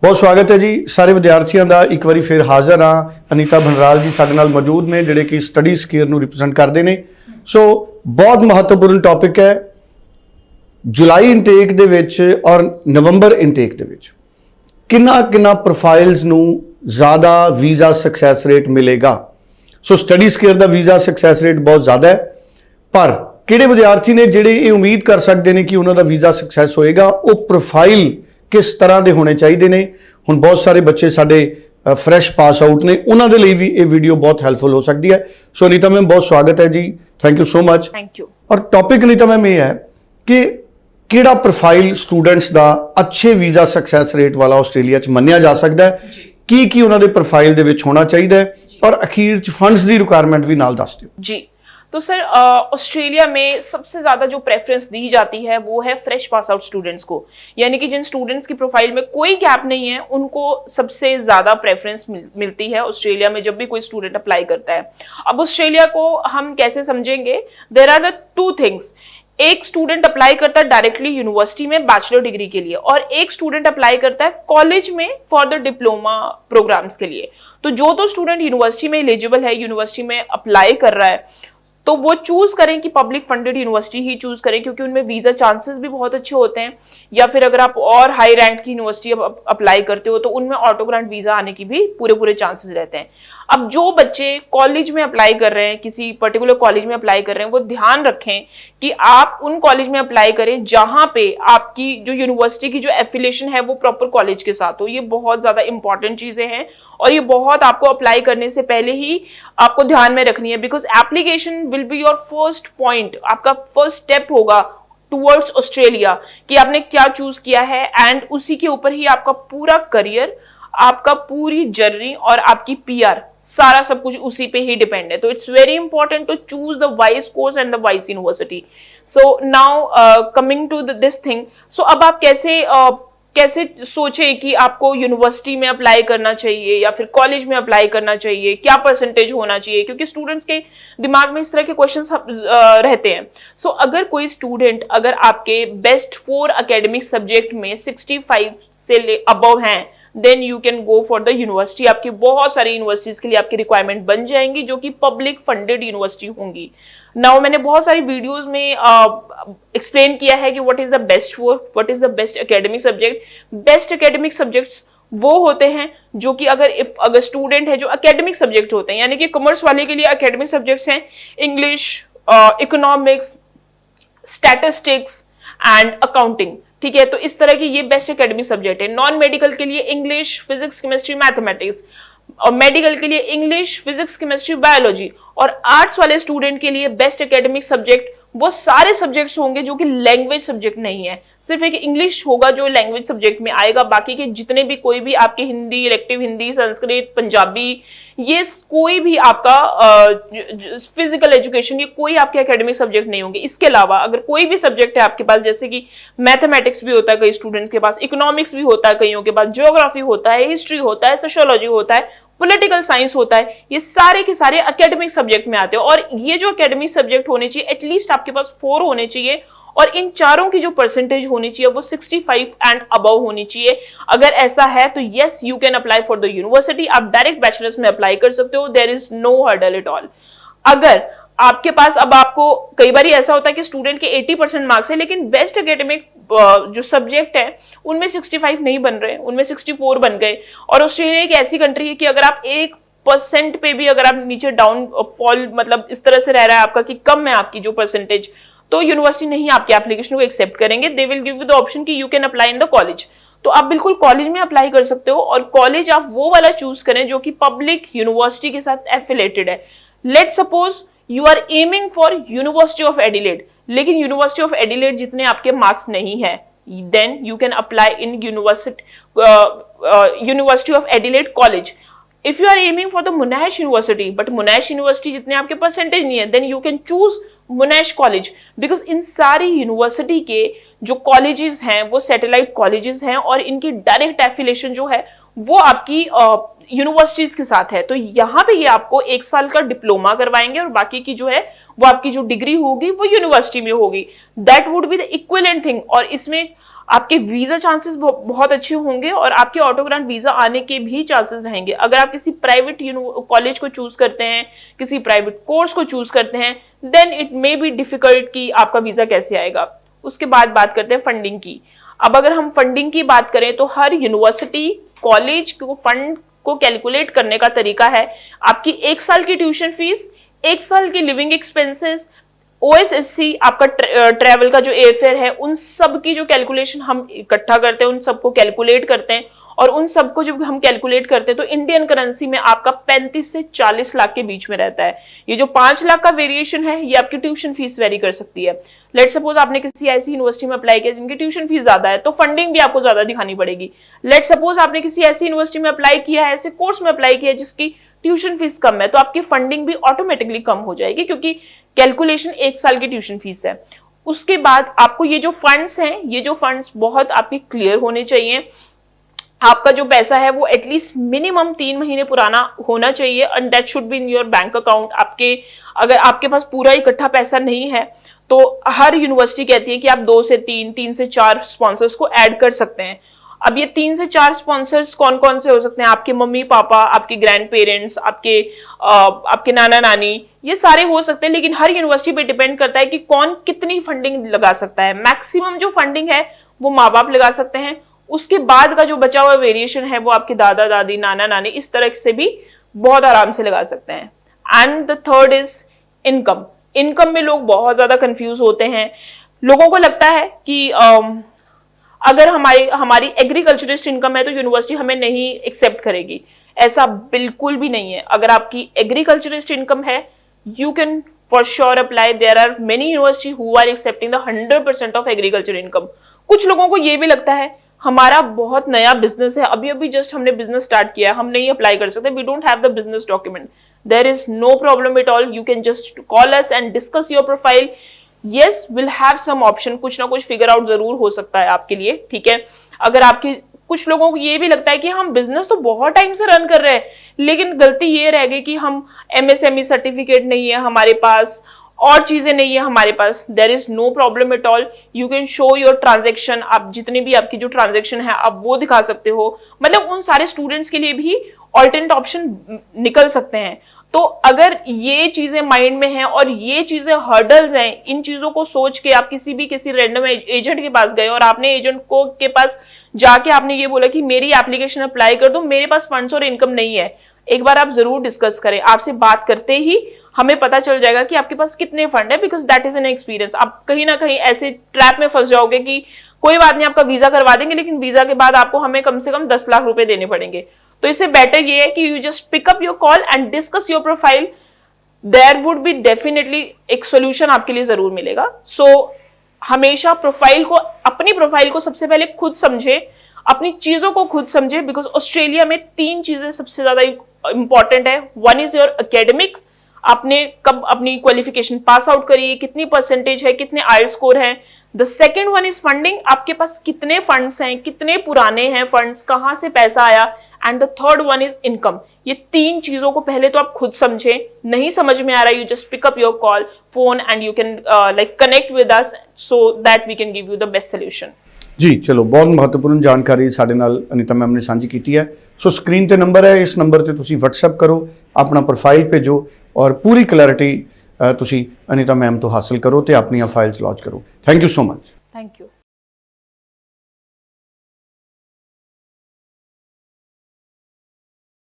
बहुत स्वागत है जी सारे विद्यार्थियों का। एक बार फिर हाज़र हाँ, अनीता भनराल जी साडे नाल मौजूद ने जिहड़े कि स्टडी स्केयर नूं रिप्रजेंट करते हैं। सो बहुत महत्वपूर्ण टॉपिक है जुलाई इंटेक दे विच और नवंबर इंटेक दे विच किन्ना प्रोफाइल्स नूं ज़्यादा वीज़ा सक्सैस रेट मिलेगा। सो स्टडी स्केयर का वीज़ा सक्सैस रेट बहुत ज़्यादा है, पर किहड़े विद्यार्थी ने जिहड़े ये उम्मीद कर सकते हैं कि उन्होंने वीज़ा सक्सैस होएगा, वो प्रोफाइल किस तरह के होने चाहिए ने। हुण बहुत सारे बच्चे साडे फ्रैश पास आउट ने, उन्होंने लिए भी ये वीडियो बहुत हैल्पफुल हो सकती है। सो अनीता मैम बहुत स्वागत है जी, thank you so much. Thank you. और टॉपिक अनीता मैम ये है कि किहड़ा प्रोफाइल स्टूडेंट्स का अच्छे वीज़ा सक्सैस रेट वाला आस्ट्रेलिया च मन्निया जा सकता है, की उन्होंने प्रोफाइल दे विच होना चाहिए, और अखीर च फंड्स की रिक्वायरमेंट भी नाल दस दिओ जी। तो सर ऑस्ट्रेलिया में सबसे ज्यादा जो प्रेफरेंस दी जाती है वो है फ्रेश पास आउट स्टूडेंट्स को, यानी कि जिन स्टूडेंट्स की प्रोफाइल में कोई गैप नहीं है उनको सबसे ज्यादा प्रेफरेंस मिलती है ऑस्ट्रेलिया में जब भी कोई स्टूडेंट अप्लाई करता है। अब ऑस्ट्रेलिया को हम कैसे समझेंगे? There are the two things. एक स्टूडेंट अप्लाई करता है डायरेक्टली यूनिवर्सिटी में बैचलर डिग्री के लिए, और एक स्टूडेंट अप्लाई करता है कॉलेज में फॉर द डिप्लोमा प्रोग्राम्स के लिए। तो जो तो स्टूडेंट यूनिवर्सिटी में एलिजिबल है, यूनिवर्सिटी में अप्लाई कर रहा है, तो वो चूज करें कि पब्लिक फंडेड यूनिवर्सिटी ही चूज करें, क्योंकि उनमें वीजा चांसेस भी बहुत अच्छे होते हैं। या फिर अगर आप और हाई रैंक की यूनिवर्सिटी अप्लाई करते हो तो उनमें ऑटो ग्रांट वीजा आने की भी पूरे चांसेस रहते हैं। अब जो बच्चे कॉलेज में अप्लाई कर रहे हैं, किसी पर्टिकुलर कॉलेज में अप्लाई कर रहे हैं, वो ध्यान रखें कि आप उन कॉलेज में अप्लाई करें जहां पे आपकी जो यूनिवर्सिटी की जो एफिलिएशन है वो प्रॉपर कॉलेज के साथ हो। ये बहुत ज्यादा इंपॉर्टेंट चीजें हैं और ये बहुत आपको अप्लाई करने से पहले ही आपको ध्यान में रखनी है, because application will be your first point, आपका फर्स्ट स्टेप होगा टुवर्ड्स ऑस्ट्रेलिया कि आपने क्या चूज किया है, एंड उसी के ऊपर ही आपका पूरा करियर, आपका पूरी जर्नी और आपकी पीआर, सारा सब कुछ उसी पे ही डिपेंड है। तो it's very important to choose the wise course and the wise university. So now coming to this thing, so अब आप कैसे सोचे कि आपको यूनिवर्सिटी में अप्लाई करना चाहिए या फिर कॉलेज में अप्लाई करना चाहिए, क्या परसेंटेज होना चाहिए, क्योंकि स्टूडेंट्स के दिमाग में इस तरह के क्वेश्चंस रहते हैं। सो अगर कोई स्टूडेंट अगर आपके बेस्ट 4 एकेडमिक सब्जेक्ट में 65 से अबव हैं, then you can go for the university. आपकी बहुत सारी यूनिवर्सिटीज के लिए आपकी रिक्वायरमेंट बन जाएंगी जो कि पब्लिक फंडेड यूनिवर्सिटी होंगी। नाउ मैंने बहुत सारी वीडियोस में एक्सप्लेन किया है कि what is the best work, what is the best academic subject. Best academic subjects वो होते हैं जो कि अगर स्टूडेंट है जो एकेडमिक सब्जेक्ट होते हैं, यानी कि कॉमर्स वाले के लिए एकेडमिक सब्जेक्ट्स हैं English, economics, statistics and accounting. ठीक है, तो इस तरह की ये बेस्ट एकेडमिक सब्जेक्ट है। नॉन मेडिकल के लिए इंग्लिश, फिजिक्स, केमिस्ट्री, मैथमेटिक्स, और मेडिकल के लिए इंग्लिश, फिजिक्स, केमिस्ट्री, बायोलॉजी। और आर्ट्स वाले स्टूडेंट के लिए बेस्ट एकेडमिक सब्जेक्ट वो सारे सब्जेक्ट्स होंगे जो कि लैंग्वेज सब्जेक्ट नहीं है। सिर्फ एक इंग्लिश होगा जो लैंग्वेज सब्जेक्ट में आएगा, बाकी के जितने भी कोई भी आपके हिंदी, इलेक्टिव हिंदी, संस्कृत, पंजाबी, ये कोई भी आपका फिजिकल एजुकेशन, ये कोई आपके एकेडमिक सब्जेक्ट नहीं होंगे। इसके अलावा अगर कोई भी सब्जेक्ट है आपके पास, जैसे कि मैथमेटिक्स भी होता है कई स्टूडेंट्स के पास, इकोनॉमिक्स भी होता है कईयों के पास, ज्योग्राफी होता है, हिस्ट्री होता है, सोशियोलॉजी होता है, पॉलिटिकल साइंस होता है, ये सारे के सारे एकेडमिक सब्जेक्ट में आते हैं। और ये जो एकेडमिक सब्जेक्ट होने चाहिए एटलीस्ट आपके पास 4 होने चाहिए, और इन चारों की जो परसेंटेज होनी चाहिए वो 65 एंड अबव होनी चाहिए। अगर ऐसा है तो yes, you can apply for the university. आप डायरेक्ट बैचलर्स में अप्लाई कर सकते हो, there is no hurdle at all. अगर आपके पास, अब आपको कई बार ऐसा होता है कि स्टूडेंट के 80% मार्क्स है लेकिन बेस्ट एकेडमिक जो सब्जेक्ट है उनमें 65 नहीं बन रहे, उनमें 64 बन गए। और ऑस्ट्रेलिया एक ऐसी कंट्री है कि अगर आप 1% पे भी अगर आप नीचे डाउन फॉल, मतलब इस तरह से रह रहा है आपका कि कम है आपकी जो परसेंटेज, तो यूनिवर्सिटी नहीं आपके एप्लीकेशन को एक्सेप्ट करेंगे। They will give you the option कि you can apply in the college. तो आप बिल्कुल कॉलेज में अप्लाई कर सकते हो, और कॉलेज आप वो वाला चूज करें जो कि पब्लिक यूनिवर्सिटी के साथ एफिलेटेड है। Let's suppose you are aiming for university of Adelaide, लेकिन यूनिवर्सिटी ऑफ एडिलेड जितने आपके मार्क्स नहीं है, then you can apply in university of Adelaide college. If you are aiming for the Monash university, but Monash university जितने आपके percentage नहीं है, then you can choose Monash college, because इन सारी यूनिवर्सिटी के जो कॉलेजेस हैं वो सैटेलाइट कॉलेजेस हैं, और इनकी डायरेक्ट एफिलिएशन जो है वो आपकी यूनिवर्सिटीज के साथ है। तो यहाँ पे ये आपको 1 साल का डिप्लोमा करवाएंगे, और बाकी की जो है वो आपकी जो डिग्री होगी वो यूनिवर्सिटी में होगी। That would be the equivalent thing. और इसमें आपके वीजा चांसेस बहुत अच्छे होंगे और आपके ऑटो ग्रांट वीजा आने के भी चांसेस रहेंगे। अगर आप किसी प्राइवेट कॉलेज को चूज करते हैं, किसी प्राइवेट कोर्स को चूज करते हैं, then it may be difficult कि आपका वीजा कैसे आएगा। उसके बाद बात करते हैं फंडिंग की। अब अगर हम फंडिंग की बात करें तो हर यूनिवर्सिटी कॉलेज को फंड को कैलकुलेट करने का तरीका है आपकी 1 साल की ट्यूशन फीस, 1 साल की लिविंग एक्सपेंसेस, ओएसएससी, आपका ट्रैवल का जो एयरफेयर है, उन सब की जो कैलकुलेशन हम इकट्ठा करते हैं, उन सबको कैलकुलेट करते हैं और उन सबको जब हम कैलकुलेट करते हैं तो इंडियन करेंसी में आपका 35 से 40 लाख के बीच में रहता है। ये जो 5 लाख का वेरिएशन है ये आपकी ट्यूशन फीस वेरी कर सकती है। लेट सपोज आपने किसी ऐसी यूनिवर्सिटी में अप्लाई किया जिनकी ट्यूशन फीस ज्यादा है तो फंडिंग भी आपको ज्यादा दिखानी पड़ेगी। लेट सपोज आपने किसी ऐसी यूनिवर्सिटी में अप्लाई किया है, ऐसे कोर्स में अप्लाई किया है जिसकी ट्यूशन फीस कम है, तो आपकी फंडिंग भी ऑटोमेटिकली कम हो जाएगी क्योंकि कैलकुलेशन 1 साल की ट्यूशन फीस है। उसके बाद आपको ये जो फंड्स हैं, ये जो फंड्स बहुत आपके क्लियर होने चाहिए। आपका जो पैसा है वो एटलीस्ट मिनिमम 3 महीने पुराना होना चाहिए and that should be in your bank account. अगर आपके पास पूरा इकट्ठा पैसा नहीं है तो हर यूनिवर्सिटी कहती है कि आप 2 से 3 से 4 स्पॉन्सर्स को ऐड कर सकते हैं। अब ये 3 से 4 स्पॉन्सर्स कौन कौन से हो सकते हैं? आपके मम्मी पापा, आपके ग्रैंड पेरेंट्स, आपके नाना नानी, ये सारे हो सकते हैं, लेकिन हर यूनिवर्सिटी पे डिपेंड करता है कि कौन कितनी फंडिंग लगा सकता है। मैक्सिमम जो फंडिंग है वो माँ बाप लगा सकते हैं, उसके बाद का जो बचा हुआ वेरिएशन है वो आपके दादा दादी, नाना नानी इस तरह से भी बहुत आराम से लगा सकते हैं। And the third is income. Income में लोग बहुत ज्यादा कंफ्यूज होते हैं। लोगों को लगता है कि अगर हमारी एग्रीकल्चरिस्ट इनकम है तो यूनिवर्सिटी हमें नहीं एक्सेप्ट करेगी। ऐसा बिल्कुल भी नहीं है। अगर आपकी एग्रीकल्चरिस्ट इनकम है, you can for sure apply. There are many university who are accepting the 100% of agriculture income. कुछ लोगों को ये भी लगता है हमारा बहुत नया बिजनेस है, अभी अभी जस्ट हमने बिजनेस स्टार्ट किया है, हम नहीं अप्लाई कर सकते, we don't have the business document. There is no problem at all, you can just call us and discuss your profile. Yes, will have some option, कुछ ना कुछ फिगर आउट जरूर हो सकता है आपके लिए, ठीक है। अगर आपके कुछ लोगों को ये भी लगता है कि हम बिजनेस तो बहुत टाइम से रन कर रहे हैं, लेकिन गलती ये रह गई कि हम एमएसएमई सर्टिफिकेट नहीं है हमारे पास, और चीजें नहीं है हमारे पास। There is no problem at all, you can show your transaction. आप जितनी भी आपकी जो ट्रांजेक्शन है आप वो दिखा सकते हो। मतलब उन सारे स्टूडेंट्स के लिए भी ऑल्टरनेट ऑप्शन निकल सकते हैं। तो अगर ये चीजें माइंड में हैं और ये चीजें हर्डल्स हैं, इन चीजों को सोच के आप किसी रैंडम एजेंट के पास गए और आपने एजेंट को के पास जाके आपने ये बोला कि मेरी एप्लीकेशन अप्लाई कर दो, मेरे पास फंड्स और इनकम नहीं है, एक बार आप जरूर डिस्कस करें। आपसे बात करते ही हमें पता चल जाएगा कि आपके पास कितने फंड है, because that is an experience. आप कहीं ना कहीं ऐसे ट्रैप में फंस जाओगे कि कोई बात नहीं, आपका वीजा करवा देंगे, लेकिन वीजा के बाद आपको हमें कम से कम 10 लाख रुपए देने पड़ेंगे। तो इससे बेटर ये है कि you just pick up your call and discuss your profile. There would be definitely एक सोल्यूशन आपके लिए जरूर मिलेगा। सो हमेशा अपनी प्रोफाइल को सबसे पहले खुद समझे, अपनी चीजों को खुद समझे, बिकॉज ऑस्ट्रेलिया में 3 चीजें सबसे ज्यादा इंपॉर्टेंट है। वन इज योर एकेडमिक, आपने कब अपनी क्वालिफिकेशन पास आउट करी, कितनी परसेंटेज है, कितने आईएलटीएस स्कोर है। The second one is funding, आपके पास कितने फंड्स हैं, कितने पुराने हैं फंड्स, कहां से पैसा आया। And the third one is income. ये 3 चीजों को पहले तो आप खुद समझे। नहीं समझ में आ रहा, you just pick up your call phone and you can connect with us so that we can give you the best solution. जी चलो, बहुत महत्वपूर्ण ਜਾਣਕਾਰੀ ਸਾਡੇ ਨਾਲ ਅਨੀਤਾ ਮੈਮ ਨੇ ਸਾਂਝੀ ਕੀਤੀ ਹੈ। ਸੋ ਸਕਰੀਨ ਤੇ ਨੰਬਰ ਹੈ, ਇਸ ਨੰਬਰ ਤੇ ਤੁਸੀਂ WhatsApp ਕਰੋ, ਆਪਣਾ ਪ੍ਰੋਫਾਈਲ ਭੇਜੋ ਔਰ ਪੂਰੀ ਕਲੈਰਿਟੀ ਤੁਸੀਂ ਅਨੀਤਾ ਮੈਮ ਤੋਂ ਹਾਸਲ ਕਰੋ ਤੇ ਆਪਣੀਆਂ ਫਾਈਲਸ ਲੌਂਚ ਕਰੋ। Thank you so much. Thank you.